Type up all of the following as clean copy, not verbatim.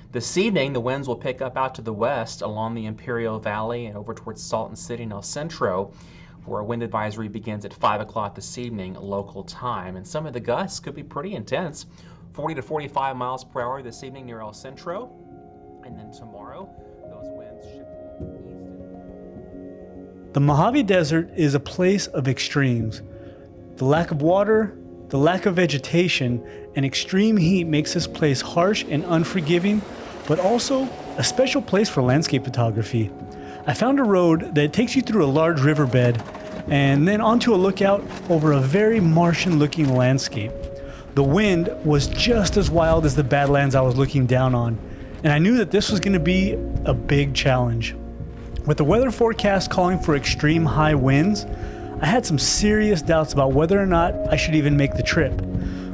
This evening, the winds will pick up out to the west along the Imperial Valley and over towards Salton City and El Centro, where a wind advisory begins at 5 o'clock this evening local time. And some of the gusts could be pretty intense, 40 to 45 miles per hour this evening near El Centro. And then tomorrow, those winds shift east. The Mojave Desert is a place of extremes. The lack of water, the lack of vegetation, and extreme heat makes this place harsh and unforgiving, but also a special place for landscape photography. I found a road that takes you through a large riverbed and then onto a lookout over a very Martian-looking landscape. The wind was just as wild as the badlands I was looking down on, and I knew that this was going to be a big challenge. With the weather forecast calling for extreme high winds, I had some serious doubts about whether or not I should even make the trip.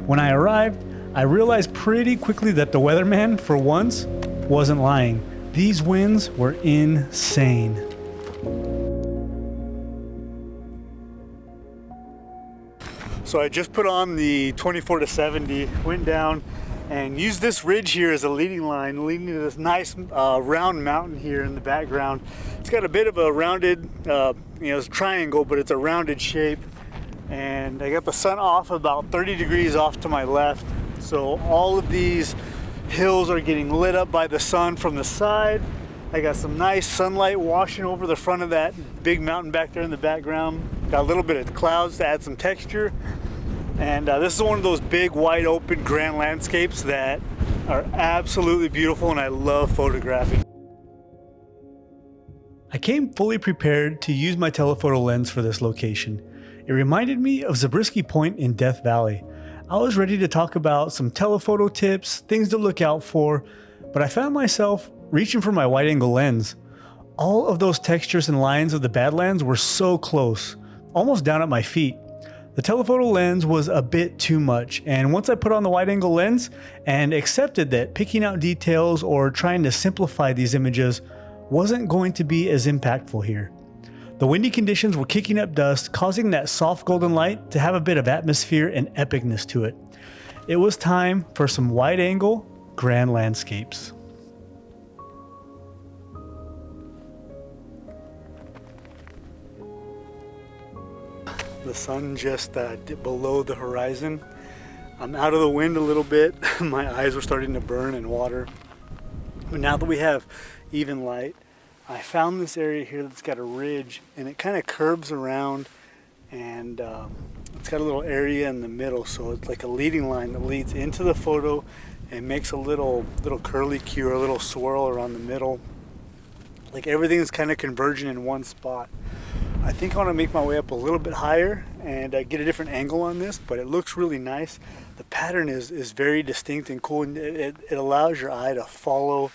When I arrived, I realized pretty quickly that the weatherman, for once, wasn't lying. These winds were insane. So I just put on the 24 to 70, went down and used this ridge here as a leading line, leading to this nice round mountain here in the background. It's got a bit of a rounded, it's a triangle, but it's a rounded shape. And I got the sun off about 30 degrees off to my left. So all of these hills are getting lit up by the sun from the side. I got some nice sunlight washing over the front of that big mountain back there in the background. Got a little bit of clouds to add some texture. And this is one of those big, wide open, grand landscapes that are absolutely beautiful and I love photographing. I came fully prepared to use my telephoto lens for this location. It reminded me of Zabriskie Point in Death Valley. I was ready to talk about some telephoto tips, things to look out for, but I found myself reaching for my wide-angle lens. All of those textures and lines of the Badlands were so close, almost down at my feet. The telephoto lens was a bit too much, and once I put on the wide-angle lens and accepted that picking out details or trying to simplify these images wasn't going to be as impactful here. The windy conditions were kicking up dust, causing that soft golden light to have a bit of atmosphere and epicness to it. It was time for some wide-angle grand landscapes. The sun just dipped below the horizon. I'm out of the wind a little bit. My eyes were starting to burn and water. But now that we have even light, I found this area here that's got a ridge and it kind of curves around and it's got a little area in the middle, so it's like a leading line that leads into the photo and makes a little curly cue or a little swirl around the middle. Like everything is kind of converging in one spot. I think I want to make my way up a little bit higher and get a different angle on this, but it looks really nice. The pattern is very distinct and cool, and it allows your eye to follow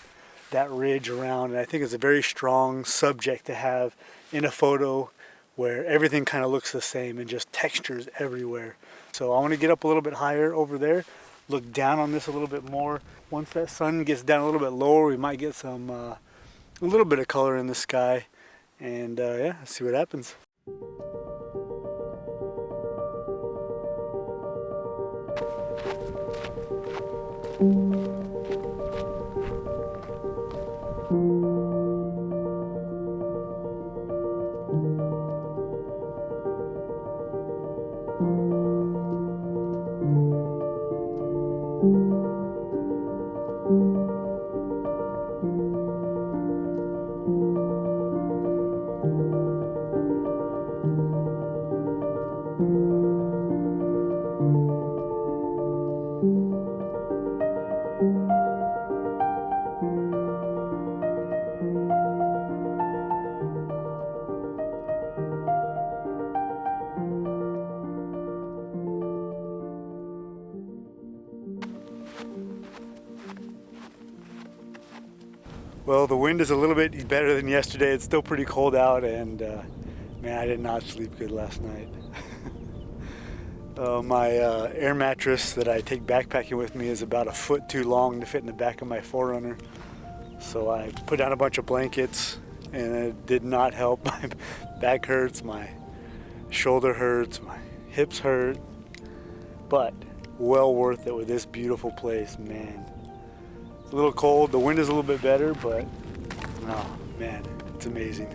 that ridge around, and I think it's a very strong subject to have in a photo where everything kind of looks the same and just textures everywhere. So I want to get up a little bit higher over there, look down on this a little bit more. Once that sun gets down a little bit lower, we might get some a little bit of color in the sky. And yeah, let's see what happens. Well, the wind is a little bit better than yesterday. It's still pretty cold out, and man, I did not sleep good last night. My air mattress that I take backpacking with me is about a foot too long to fit in the back of my 4Runner. So I put down a bunch of blankets and it did not help. My back hurts, my shoulder hurts, my hips hurt, but well worth it with this beautiful place, man. a little cold. The wind is a little bit better, but oh man, it's amazing.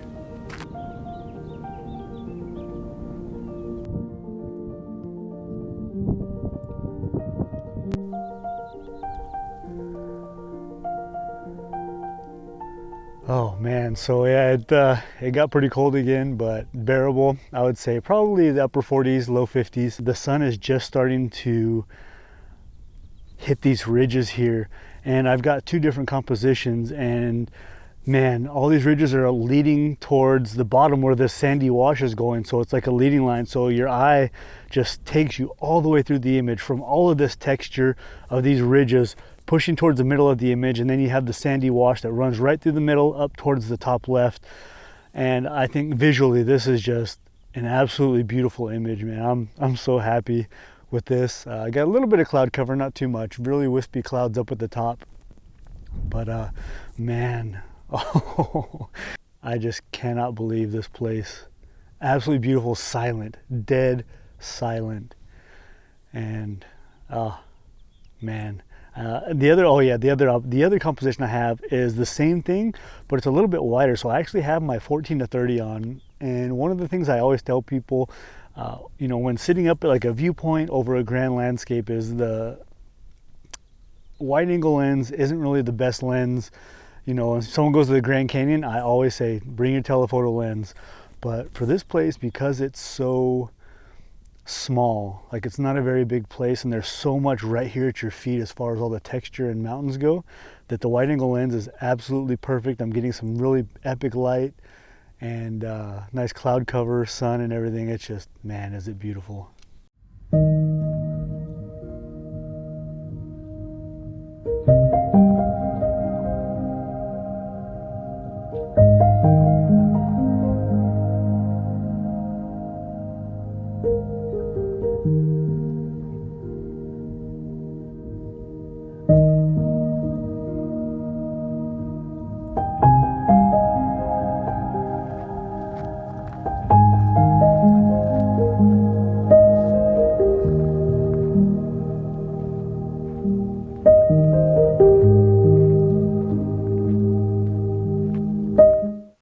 Oh man, so yeah, it got pretty cold again, but bearable. I would say probably the upper 40s, low 50s. The sun is just starting to hit these ridges here, and I've got two different compositions, and man, all these ridges are leading towards the bottom where the sandy wash is going, so it's like a leading line, so your eye just takes you all the way through the image from all of this texture of these ridges pushing towards the middle of the image, and then you have the sandy wash that runs right through the middle up towards the top left. And I think visually this is just an absolutely beautiful image, man. I'm so happy with this. I got a little bit of cloud cover, not too much, really wispy clouds up at the top, but man, oh, I just cannot believe this place. Absolutely beautiful, silent, dead silent. And man, the other composition I have is the same thing, but it's a little bit wider. So I actually have my 14 to 30 on, and one of the things I always tell people, you know, when sitting up at like a viewpoint over a grand landscape, is the wide angle lens isn't really the best lens. You know, if someone goes to the Grand Canyon, I always say bring your telephoto lens. But for this place, because it's so small, like it's not a very big place, and there's so much right here at your feet as far as all the texture and mountains go, that the wide angle lens is absolutely perfect. I'm getting some really epic light and nice cloud cover, sun and everything. It's just, man, is it beautiful.